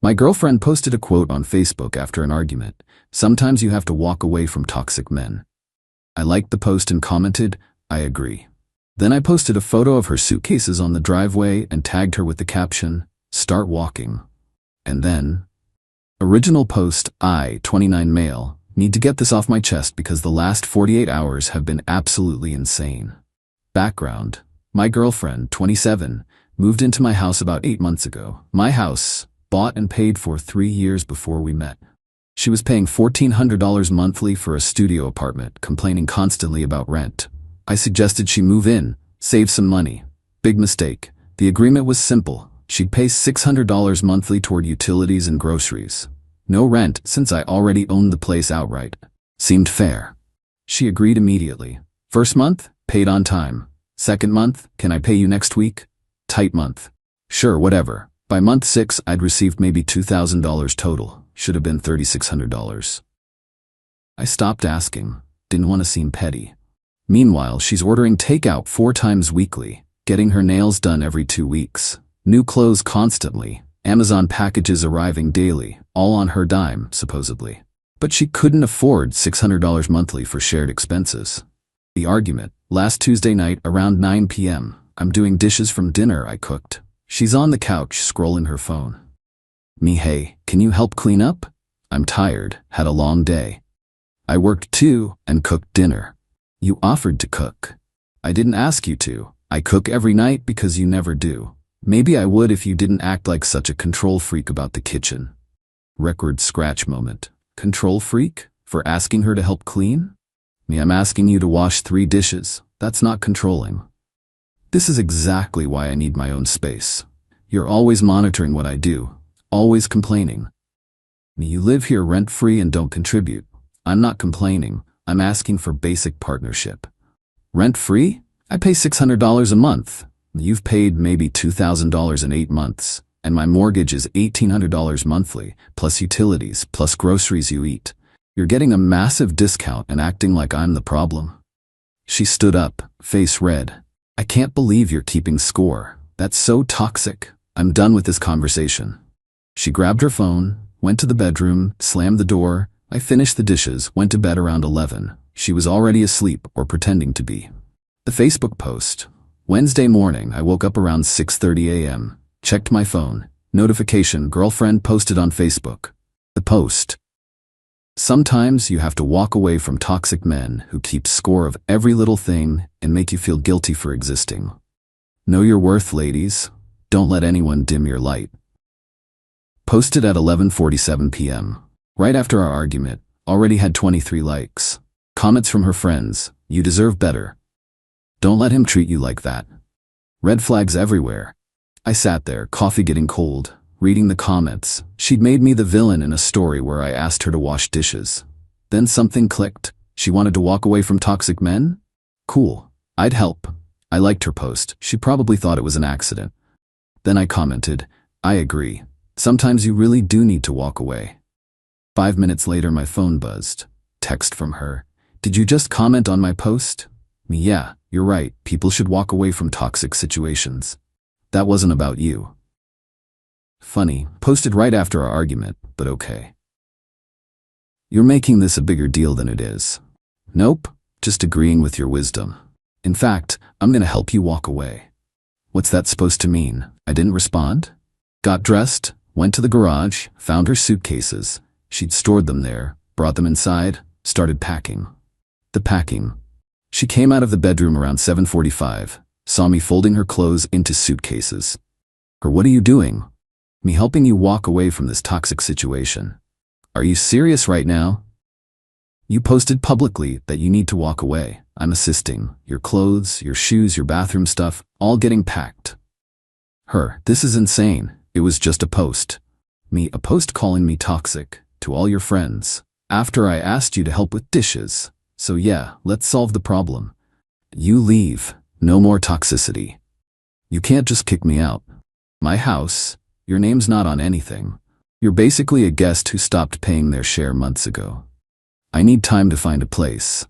My girlfriend posted a quote on Facebook after an argument. Sometimes you have to walk away from toxic men. I liked the post and commented, I agree. Then I posted a photo of her suitcases on the driveway and tagged her with the caption, start walking. And then, original post, I, 29 male, need to get this off my chest because the last 48 hours have been absolutely insane. Background, my girlfriend, 27, moved into my house about 8 months ago. My house, bought and paid for 3 years before we met. She was paying $1,400 monthly for a studio apartment, complaining constantly about rent. I suggested she move in, save some money. Big mistake. The agreement was simple. She'd pay $600 monthly toward utilities and groceries. No rent since I already owned the place outright. Seemed fair. She agreed immediately. First month, paid on time. Second month, can I pay you next week? Tight month. Sure, whatever. By month 6, I'd received maybe $2,000 total. Should have been $3,600. I stopped asking. Didn't want to seem petty. Meanwhile, she's ordering takeout 4 times weekly, getting her nails done every 2 weeks. New clothes constantly, Amazon packages arriving daily, all on her dime, supposedly. But she couldn't afford $600 monthly for shared expenses. The argument, last Tuesday night around 9 p.m. I'm doing dishes from dinner I cooked. She's on the couch scrolling her phone. Me, hey, can you help clean up? I'm tired, had a long day. I worked too and cooked dinner. You offered to cook. I didn't ask you to. I cook every night because you never do. Maybe I would if you didn't act like such a control freak about the kitchen. Record scratch moment. Control freak? For asking her to help clean? Me, I'm asking you to wash 3 dishes. That's not controlling. This is exactly why I need my own space. You're always monitoring what I do. Always complaining. Me, you live here rent-free and don't contribute. I'm not complaining. I'm asking for basic partnership. Rent-free? I pay $600 a month. You've paid maybe $2,000 in 8 months, and my mortgage is $1,800 monthly, plus utilities, plus groceries you eat. You're getting a massive discount and acting like I'm the problem. She stood up, face red. I can't believe you're keeping score. That's so toxic. I'm done with this conversation. She grabbed her phone, went to the bedroom, slammed the door. I finished the dishes, went to bed around 11. She was already asleep or pretending to be. The Facebook post. Wednesday morning, I woke up around 6:30 a.m., checked my phone. Notification, girlfriend posted on Facebook. The post. Sometimes you have to walk away from toxic men who keep score of every little thing and make you feel guilty for existing. Know your worth, ladies. Don't let anyone dim your light. Posted at 11:47 p.m. Right after our argument, already had 23 likes. Comments from her friends, you deserve better. Don't let him treat you like that. Red flags everywhere. I sat there, coffee getting cold, reading the comments. She'd made me the villain in a story where I asked her to wash dishes. Then something clicked. She wanted to walk away from toxic men? Cool. I'd help. I liked her post. She probably thought it was an accident. Then I commented, I agree. Sometimes you really do need to walk away. 5 minutes later, my phone buzzed. Text from her. Did you just comment on my post? Me, yeah, you're right. People should walk away from toxic situations. That wasn't about you. Funny, posted right after our argument, but okay. You're making this a bigger deal than it is. Nope, just agreeing with your wisdom. In fact, I'm gonna help you walk away. What's that supposed to mean? I didn't respond? Got dressed, went to the garage, found her suitcases. She'd stored them there, brought them inside, started packing. The packing. She came out of the bedroom around 7:45, saw me folding her clothes into suitcases. Her, what are you doing? Me helping you walk away from this toxic situation. Are you serious right now? You posted publicly that you need to walk away. I'm assisting. Your clothes, your shoes, your bathroom stuff, all getting packed. Her, this is insane. It was just a post. Me, a post calling me toxic. To all your friends. After I asked you to help with dishes. So yeah, let's solve the problem. You leave. No more toxicity. You can't just kick me out. My house. Your name's not on anything. You're basically a guest who stopped paying their share months ago. I need time to find a place.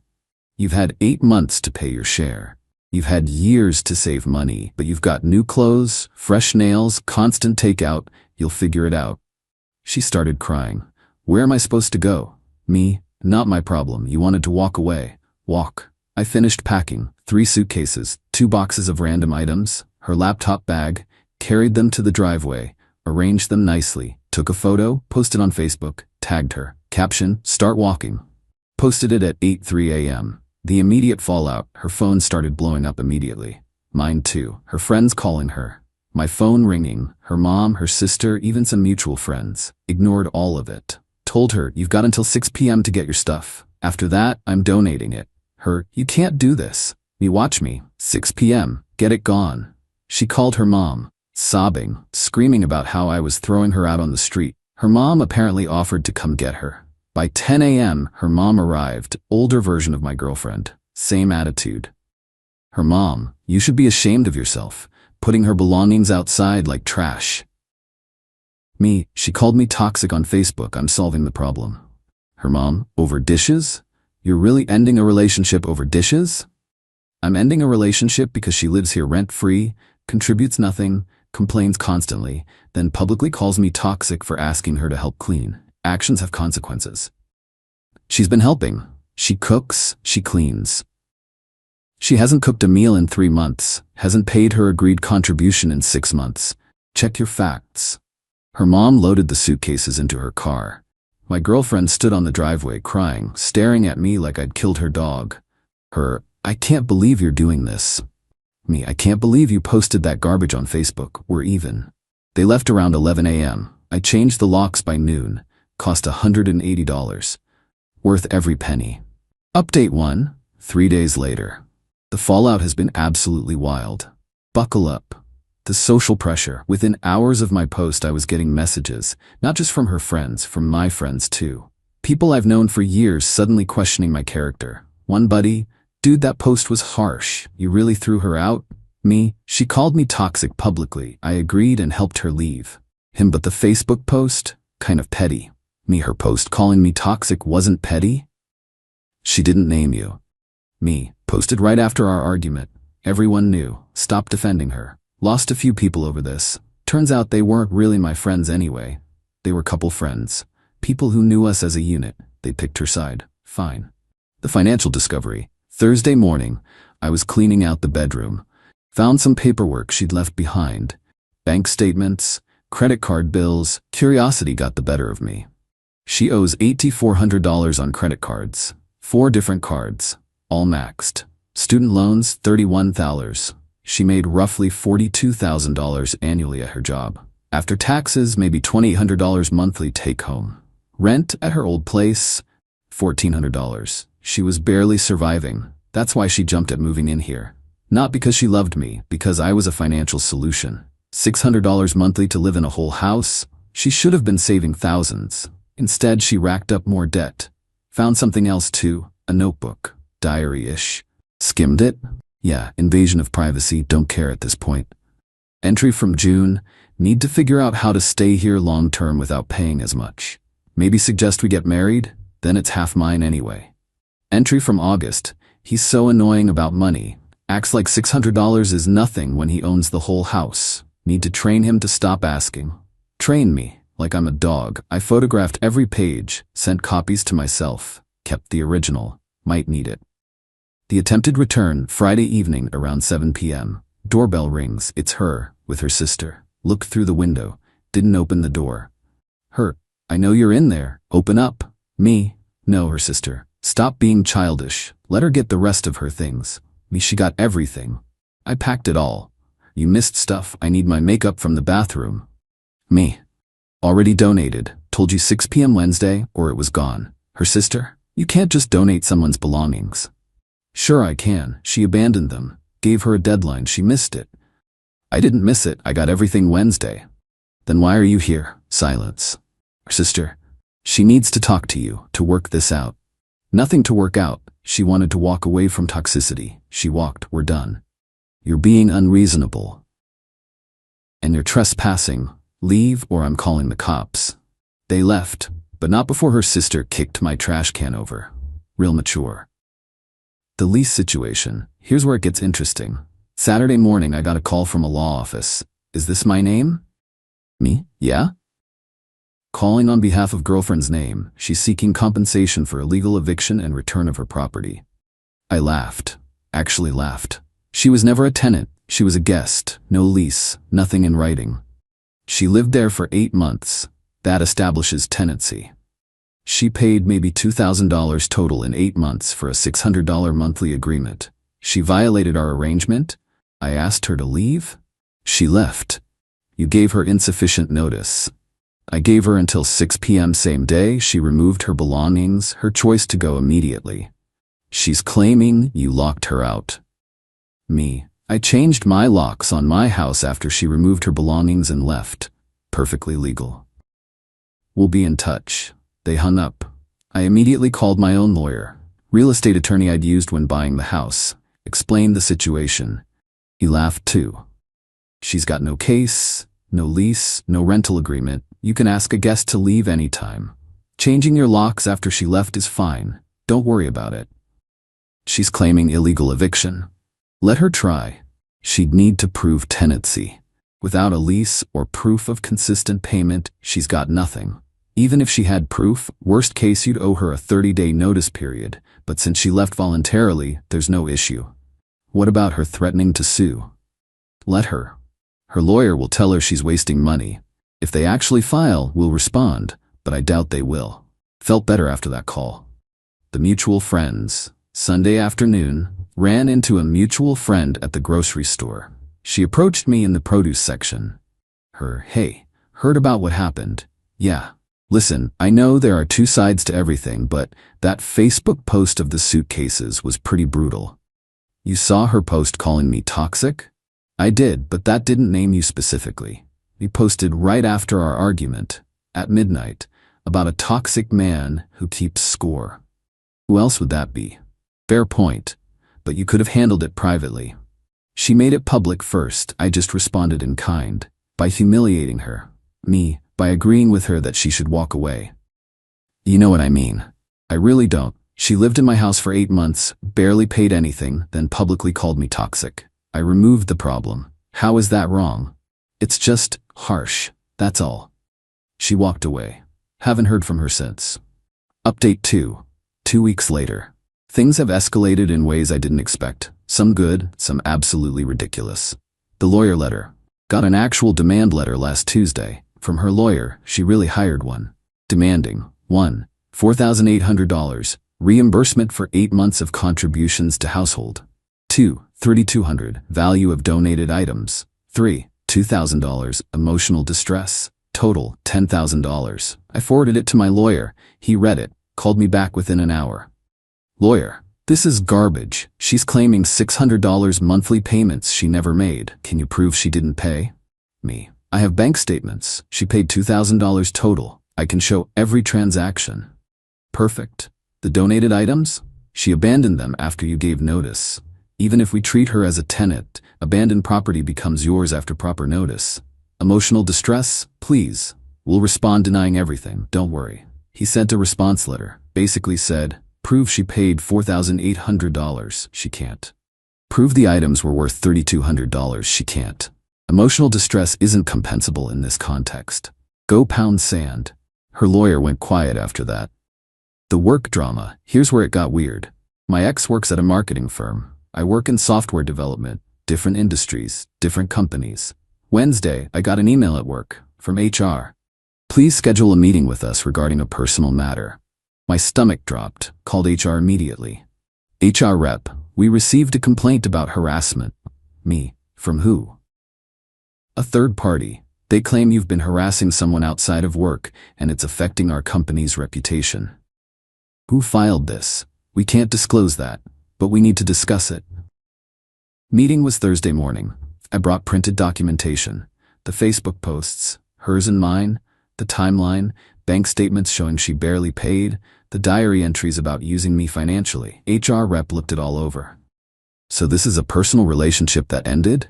You've had 8 months to pay your share. You've had years to save money, but you've got new clothes, fresh nails, constant takeout. You'll figure it out. She started crying. Where am I supposed to go? Me, not my problem. You wanted to walk away. Walk. I finished packing 3 suitcases, 2 boxes of random items, her laptop bag, carried them to the driveway, arranged them nicely, took a photo, posted on Facebook, tagged her. Caption, start walking. Posted it at 8:03 a.m. The immediate fallout, her phone started blowing up immediately. Mine too, her friends calling her. My phone ringing, her mom, her sister, even some mutual friends. Ignored all of it. Told her, you've got until 6 p.m. to get your stuff. After that, I'm donating it. Her, you can't do this. Me, watch me. 6 p.m. Get it gone. She called her mom, sobbing, screaming about how I was throwing her out on the street. Her mom apparently offered to come get her. By 10 a.m., her mom arrived, older version of my girlfriend. Same attitude. Her mom, you should be ashamed of yourself, putting her belongings outside like trash. Me, she called me toxic on Facebook. I'm solving the problem. Her mom, over dishes? You're really ending a relationship over dishes? I'm ending a relationship because she lives here rent-free, contributes nothing, complains constantly, then publicly calls me toxic for asking her to help clean. Actions have consequences. She's been helping. She cooks, she cleans. She hasn't cooked a meal in 3 months, hasn't paid her agreed contribution in 6 months. Check your facts. Her mom loaded the suitcases into her car. My girlfriend stood on the driveway crying, staring at me like I'd killed her dog. Her, I can't believe you're doing this. Me, I can't believe you posted that garbage on Facebook. We're even. They left around 11 a.m. I changed the locks by noon. Cost $180. Worth every penny. Update 1, 3 days later. The fallout has been absolutely wild. Buckle up. The social pressure. Within hours of my post, I was getting messages, not just from her friends, from my friends too. People I've known for years suddenly questioning my character. One buddy, dude, that post was harsh. You really threw her out? Me, she called me toxic publicly. I agreed and helped her leave. Him, but the Facebook post? Kind of petty. Me, her post calling me toxic wasn't petty? She didn't name you. Me, posted right after our argument. Everyone knew. Stopped defending her. Lost a few people over this. Turns out they weren't really my friends anyway. They were couple friends. People who knew us as a unit. They picked her side. Fine. The financial discovery. Thursday morning, I was cleaning out the bedroom. Found some paperwork she'd left behind. Bank statements, credit card bills. Curiosity got the better of me. She owes $8,400 on credit cards. 4 different cards. All maxed. Student loans, $31,000. She made roughly $42,000 annually at her job. After taxes, maybe $2,800 monthly take home. Rent at her old place, $1,400. She was barely surviving. That's why she jumped at moving in here. Not because she loved me, because I was a financial solution. $600 monthly to live in a whole house? She should have been saving thousands. Instead, she racked up more debt. Found something else too, a notebook. Diary-ish. Skimmed it? Yeah, invasion of privacy, don't care at this point. Entry from June, need to figure out how to stay here long-term without paying as much. Maybe suggest we get married, then it's half mine anyway. Entry from August, he's so annoying about money. Acts like $600 is nothing when he owns the whole house. Need to train him to stop asking. Train me, like I'm a dog. I photographed every page, sent copies to myself, kept the original. Might need it. The attempted return, Friday evening around 7 p.m. Doorbell rings. It's her, with her sister. Looked through the window. Didn't open the door. Her, I know you're in there. Open up. Me, no, her sister. Stop being childish. Let her get the rest of her things. Me, she got everything. I packed it all. You missed stuff. I need my makeup from the bathroom. Me, already donated. Told you 6 p.m. Wednesday, or it was gone. Her sister, you can't just donate someone's belongings. Sure I can. She abandoned them. Gave her a deadline. She missed it. I didn't miss it. I got everything Wednesday. Then why are you here? Silence. Her sister, she needs to talk to you, to work this out. Nothing to work out. She wanted to walk away from toxicity. She walked. We're done. You're being unreasonable. And you're trespassing. Leave or I'm calling the cops. They left, but not before her sister kicked my trash can over. Real mature. The lease situation. Here's where it gets interesting. Saturday morning, I got a call from a law office. Is this my name? Me? Yeah? Calling on behalf of girlfriend's name, she's seeking compensation for illegal eviction and return of her property. I laughed. Actually laughed. She was never a tenant. She was a guest. No lease. Nothing in writing. She lived there for 8 months. That establishes tenancy. She paid maybe $2,000 total in 8 months for a $600 monthly agreement. She violated our arrangement? I asked her to leave? She left. You gave her insufficient notice. I gave her until 6 p.m. same day. She removed her belongings, her choice to go immediately. She's claiming you locked her out. Me. I changed my locks on my house after she removed her belongings and left. Perfectly legal. We'll be in touch. They hung up. I immediately called my own lawyer, real estate attorney I'd used when buying the house, explained the situation. He laughed too. She's got no case, no lease, no rental agreement. You can ask a guest to leave anytime. Changing your locks after she left is fine. Don't worry about it. She's claiming illegal eviction. Let her try. She'd need to prove tenancy. Without a lease or proof of consistent payment, she's got nothing. Even if she had proof, worst case you'd owe her a 30-day notice period, but since she left voluntarily, there's no issue. What about her threatening to sue? Let her. Her lawyer will tell her she's wasting money. If they actually file, we'll respond, but I doubt they will. Felt better after that call. The mutual friends. Sunday afternoon, ran into a mutual friend at the grocery store. She approached me in the produce section. Hey, heard about what happened? Yeah. Listen, I know there are 2 sides to everything, but that Facebook post of the suitcases was pretty brutal. You saw her post calling me toxic? I did, but that didn't name you specifically. You posted right after our argument, at midnight, about a toxic man who keeps score. Who else would that be? Fair point, but you could have handled it privately. She made it public first. I just responded in kind, by humiliating her. Me, by agreeing with her that she should walk away. You know what I mean. I really don't. She lived in my house for 8 months, barely paid anything, then publicly called me toxic. I removed the problem. How is that wrong? It's just harsh, that's all. She walked away. Haven't heard from her since. Update 2. 2 weeks later. Things have escalated in ways I didn't expect. Some good, some absolutely ridiculous. The lawyer letter. Got an actual demand letter last Tuesday. From her lawyer, she really hired one. Demanding 1. $4,800. Reimbursement for 8 months of contributions to household. 2. $3,200. Value of donated items. 3. $2,000. Emotional distress. Total $10,000. I forwarded it to my lawyer. He read it, called me back within an hour. Lawyer, this is garbage. She's claiming $600 monthly payments she never made. Can you prove she didn't pay? Me. I have bank statements. She paid $2,000 total. I can show every transaction. Perfect. The donated items? She abandoned them after you gave notice. Even if we treat her as a tenant, abandoned property becomes yours after proper notice. Emotional distress? Please. We'll respond denying everything. Don't worry. He sent a response letter. Basically said, prove she paid $4,800. She can't. Prove the items were worth $3,200. She can't. Emotional distress isn't compensable in this context. Go pound sand. Her lawyer went quiet after that. The work drama. Here's where it got weird. My ex works at a marketing firm. I work in software development, different industries, different companies. Wednesday, I got an email at work from HR. Please schedule a meeting with us regarding a personal matter. My stomach dropped, called HR immediately. HR rep, we received a complaint about harassment. Me, from who? A third party. They claim you've been harassing someone outside of work and it's affecting our company's reputation. Who filed this? We can't disclose that, but we need to discuss it. Meeting was Thursday morning. I brought printed documentation, the Facebook posts, hers and mine, the timeline, bank statements showing she barely paid, the diary entries about using me financially. HR rep looked it all over. So this is a personal relationship that ended?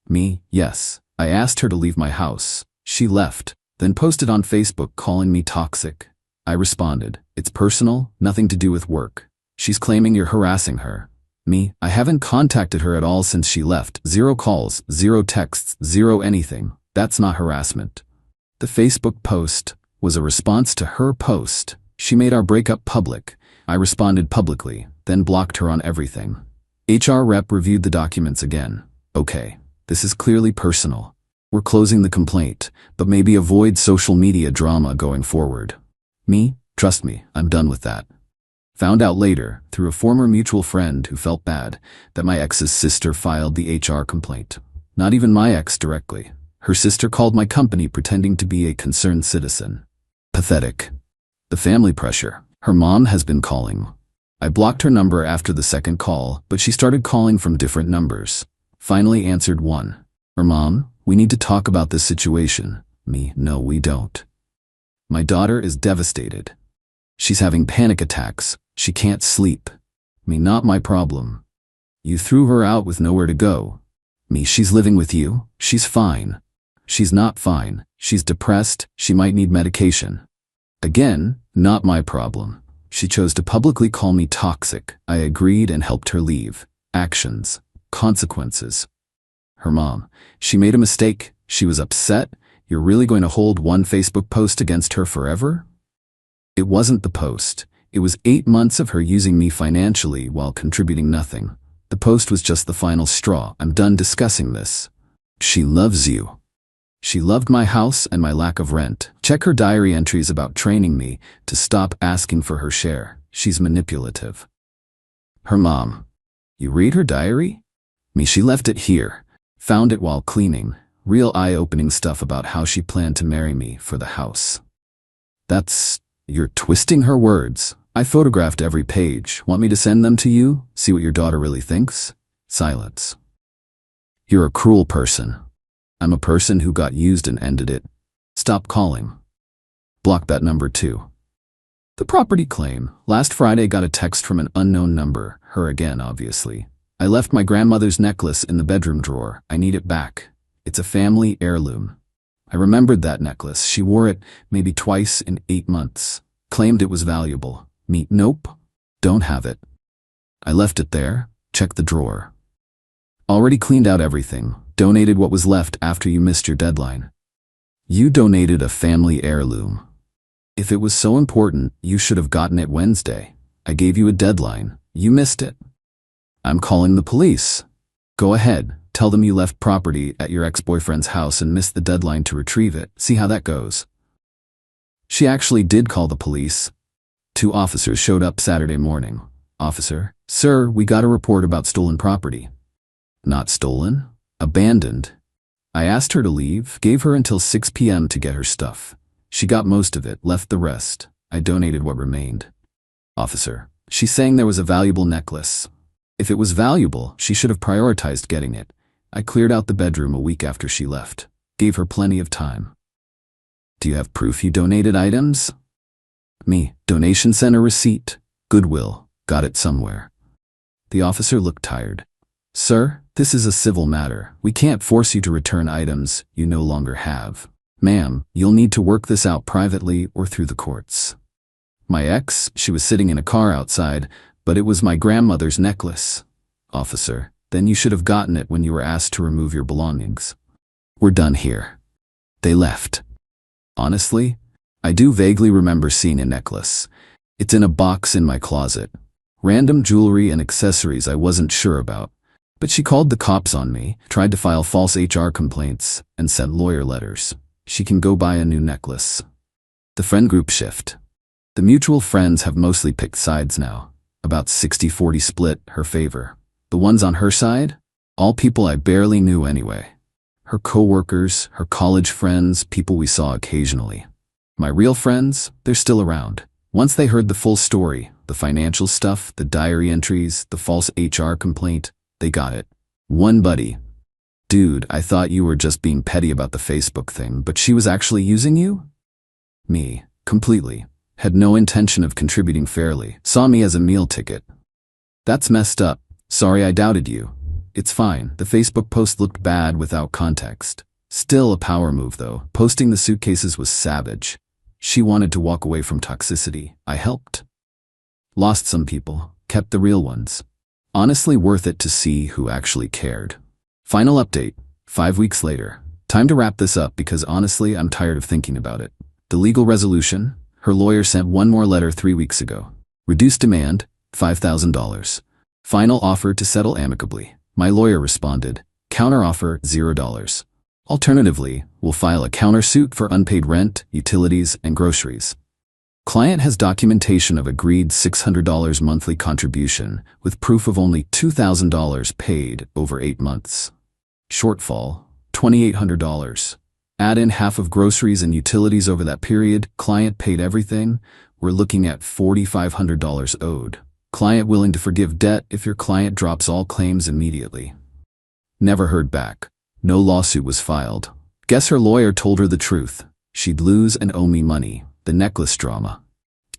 Me, yes. I asked her to leave my house. She left, then posted on Facebook calling me toxic. I responded, it's personal, nothing to do with work. She's claiming you're harassing her. Me, I haven't contacted her at all since she left. 0 calls, 0 texts, 0 anything. That's not harassment. The Facebook post, was a response to her post. She made our breakup public. I responded publicly, then blocked her on everything. HR rep reviewed the documents again. Okay, this is clearly personal. We're closing the complaint, but maybe avoid social media drama going forward. Me? Trust me, I'm done with that. Found out later, through a former mutual friend who felt bad, that my ex's sister filed the HR complaint. Not even my ex directly. Her sister called my company pretending to be a concerned citizen. Pathetic. The family pressure. Her mom has been calling. I blocked her number after the second call, but she started calling from different numbers. Finally answered one. Her mom, we need to talk about this situation. Me, no we don't. My daughter is devastated. She's having panic attacks. She can't sleep. Me, not my problem. You threw her out with nowhere to go. Me, she's living with you. She's fine. She's not fine. She's depressed. She might need medication. Again, not my problem. She chose to publicly call me toxic. I agreed and helped her leave. Actions. Consequences. Her mom. She made a mistake. She was upset. You're really going to hold one Facebook post against her forever? It wasn't the post. It was 8 months of her using me financially while contributing nothing. The post was just the final straw. I'm done discussing this. She loves you. She loved my house and my lack of rent. Check her diary entries about training me to stop asking for her share. She's manipulative. Her mom. You read her diary? Me, she left it here. Found it while cleaning. Real eye-opening stuff about how she planned to marry me for the house. You're twisting her words. I photographed every page. Want me to send them to you? See what your daughter really thinks? Silence. You're a cruel person. I'm a person who got used and ended it. Stop calling. Block that number too. The property claim. Last Friday got a text from an unknown number. Her again, obviously. I left my grandmother's necklace in the bedroom drawer. I need it back. It's a family heirloom. I remembered that necklace. She wore it maybe twice in 8 months. Claimed it was valuable. Me, nope. Don't have it. I left it there. Check the drawer. Already cleaned out everything. Donated what was left after you missed your deadline. You donated a family heirloom. If it was so important, you should have gotten it Wednesday. I gave you a deadline. You missed it. I'm calling the police. Go ahead. Tell them you left property at your ex-boyfriend's house and missed the deadline to retrieve it. See how that goes. She actually did call the police. 2 officers showed up Saturday morning. Officer, sir, we got a report about stolen property. Not stolen. Abandoned. I asked her to leave, gave her until 6 p.m. to get her stuff. She got most of it, left the rest. I donated what remained. Officer, she's saying there was a valuable necklace. If it was valuable, she should have prioritized getting it. I cleared out the bedroom a week after she left. Gave her plenty of time. Do you have proof you donated items? Me, donation center receipt. Goodwill. Got it somewhere. The officer looked tired. Sir, this is a civil matter. We can't force you to return items you no longer have. Ma'am, you'll need to work this out privately or through the courts. My ex, she was sitting in a car outside, but it was my grandmother's necklace. Officer, then you should have gotten it when you were asked to remove your belongings. We're done here. They left. Honestly, I do vaguely remember seeing a necklace. It's in a box in my closet. Random jewelry and accessories I wasn't sure about. But she called the cops on me, tried to file false HR complaints, and sent lawyer letters. She can go buy a new necklace. The friend group shift. The mutual friends have mostly picked sides now. About 60-40 split, her favor. The ones on her side? All people I barely knew anyway. Her co-workers, her college friends, people we saw occasionally. My real friends, they're still around. Once they heard the full story, the financial stuff, the diary entries, the false HR complaint, they got it. One buddy. Dude, I thought you were just being petty about the Facebook thing, but she was actually using you? Me, completely. Had no intention of contributing fairly. Saw me as a meal ticket. That's messed up. Sorry I doubted you. It's fine. The Facebook post looked bad without context. Still a power move though. Posting the suitcases was savage. She wanted to walk away from toxicity. I helped. Lost some people, kept the real ones. Honestly worth it to see who actually cared. Final update, 5 weeks later. Time to wrap this up because honestly I'm tired of thinking about it. The legal resolution? Her lawyer sent one more letter 3 weeks ago. Reduced demand, $5,000. Final offer to settle amicably. My lawyer responded. Counteroffer, $0. Alternatively, we'll file a countersuit for unpaid rent, utilities, and groceries. Client has documentation of agreed $600 monthly contribution with proof of only $2,000 paid over 8 months. Shortfall, $2,800. Add in half of groceries and utilities over that period. Client paid everything. We're looking at $4,500 owed. Client willing to forgive debt if your client drops all claims immediately. Never heard back. No lawsuit was filed. Guess her lawyer told her the truth. She'd lose and owe me money. The necklace drama.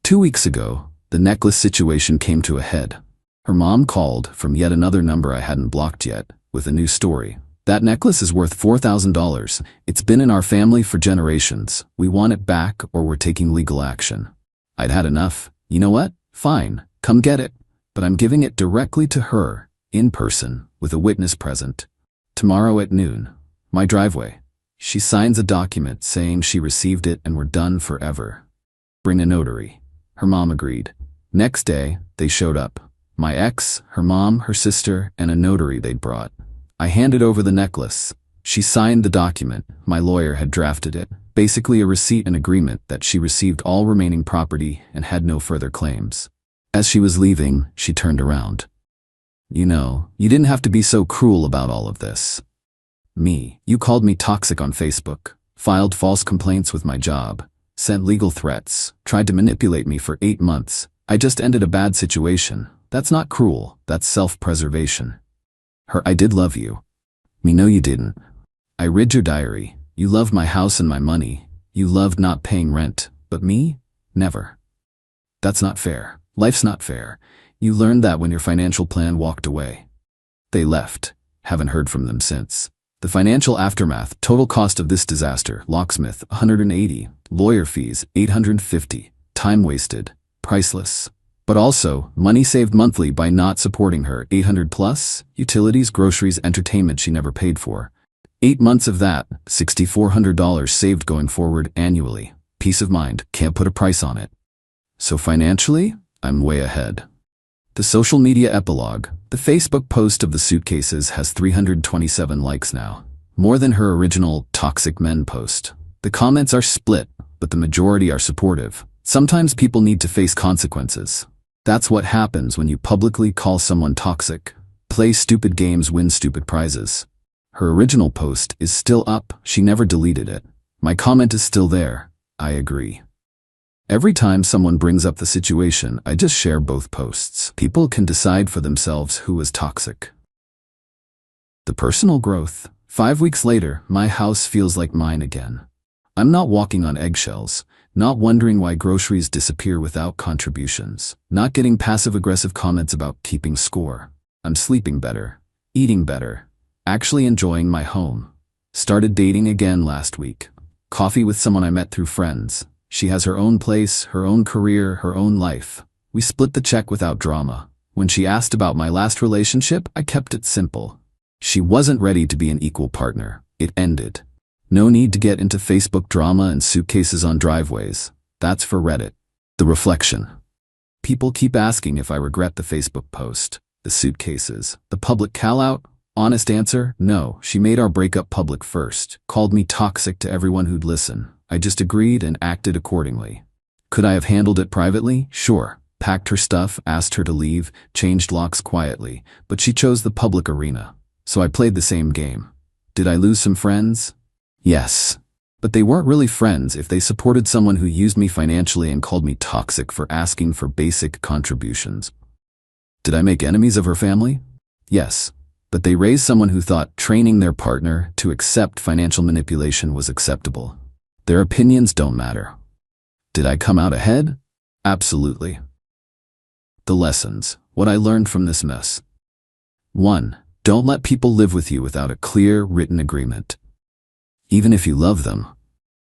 2 weeks ago, the necklace situation came to a head. Her mom called from yet another number I hadn't blocked yet with a new story. That necklace is worth $4,000. It's been in our family for generations. We want it back or we're taking legal action. I'd had enough. You know what? Fine, come get it. But I'm giving it directly to her, in person, with a witness present. Tomorrow at noon. My driveway. She signs a document saying she received it and we're done forever. Bring a notary. Her mom agreed. Next day, they showed up. My ex, her mom, her sister, and a notary they'd brought. I handed over the necklace. She signed the document. My lawyer had drafted it. Basically a receipt and agreement that she received all remaining property and had no further claims. As she was leaving, she turned around. You know, you didn't have to be so cruel about all of this. Me, you called me toxic on Facebook, filed false complaints with my job, sent legal threats, tried to manipulate me for 8 months. I just ended a bad situation. That's not cruel, that's self-preservation. Her, I did love you. Me, no you didn't. I read your diary. You loved my house and my money. You loved not paying rent. But me? Never. That's not fair. Life's not fair. You learned that when your financial plan walked away. They left. Haven't heard from them since. The financial aftermath, total cost of this disaster, locksmith, $180, lawyer fees, $850, time wasted, priceless. But also, money saved monthly by not supporting her, $800 plus, utilities, groceries, entertainment she never paid for. 8 months of that, $6,400 saved going forward annually. Peace of mind, can't put a price on it. So financially, I'm way ahead. The social media epilogue. The Facebook post of the suitcases has 327 likes now. More than her original Toxic Men post. The comments are split, but the majority are supportive. Sometimes people need to face consequences. That's what happens when you publicly call someone toxic. Play stupid games, win stupid prizes. Her original post is still up. She never deleted it. My comment is still there. I agree. Every time someone brings up the situation, I just share both posts. People can decide for themselves who is toxic. The personal growth. 5 weeks later, my house feels like mine again. I'm not walking on eggshells, not wondering why groceries disappear without contributions, not getting passive-aggressive comments about keeping score. I'm sleeping better, eating better, actually enjoying my home. Started dating again last week. Coffee with someone I met through friends. She has her own place, her own career, her own life. We split the check without drama. When she asked about my last relationship, I kept it simple. She wasn't ready to be an equal partner. It ended. No need to get into Facebook drama and suitcases on driveways. That's for Reddit. The reflection. People keep asking if I regret the Facebook post, the suitcases, the public call-out. Honest answer, no. She made our breakup public first, called me toxic to everyone who'd listen. I just agreed and acted accordingly. Could I have handled it privately? Sure. Packed her stuff, asked her to leave, changed locks quietly, but she chose the public arena. So I played the same game. Did I lose some friends? Yes. But they weren't really friends if they supported someone who used me financially and called me toxic for asking for basic contributions. Did I make enemies of her family? Yes. But they raised someone who thought training their partner to accept financial manipulation was acceptable. Their opinions don't matter. Did I come out ahead? Absolutely. The lessons. What I learned from this mess. 1. Don't let people live with you without a clear, written agreement, even if you love them.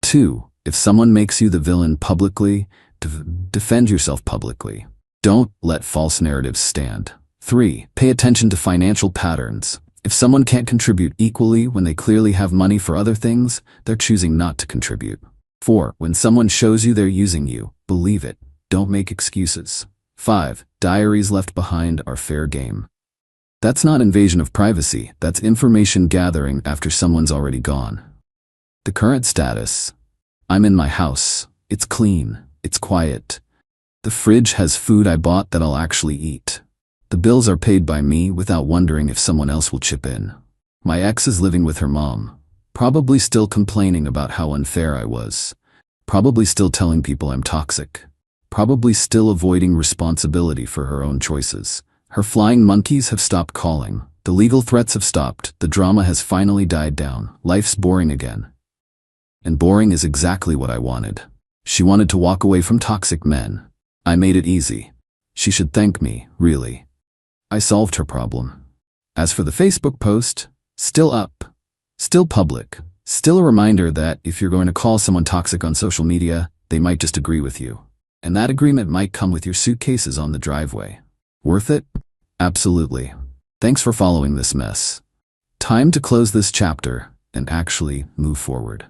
2. If someone makes you the villain publicly, defend yourself publicly. Don't let false narratives stand. 3. Pay attention to financial patterns. If someone can't contribute equally when they clearly have money for other things, they're choosing not to contribute. 4. When someone shows you they're using you, believe it. Don't make excuses. 5. Diaries left behind are fair game. That's not invasion of privacy, that's information gathering after someone's already gone. The current status. I'm in my house. It's clean. It's quiet. The fridge has food I bought that I'll actually eat. The bills are paid by me without wondering if someone else will chip in. My ex is living with her mom, probably still complaining about how unfair I was. Probably still telling people I'm toxic. Probably still avoiding responsibility for her own choices. Her flying monkeys have stopped calling. The legal threats have stopped. The drama has finally died down. Life's boring again. And boring is exactly what I wanted. She wanted to walk away from toxic men. I made it easy. She should thank me, really. I solved her problem. As for the Facebook post, still up, still public, still a reminder that if you're going to call someone toxic on social media, they might just agree with you. And that agreement might come with your suitcases on the driveway. Worth it? Absolutely. Thanks for following this mess. Time to close this chapter and actually move forward.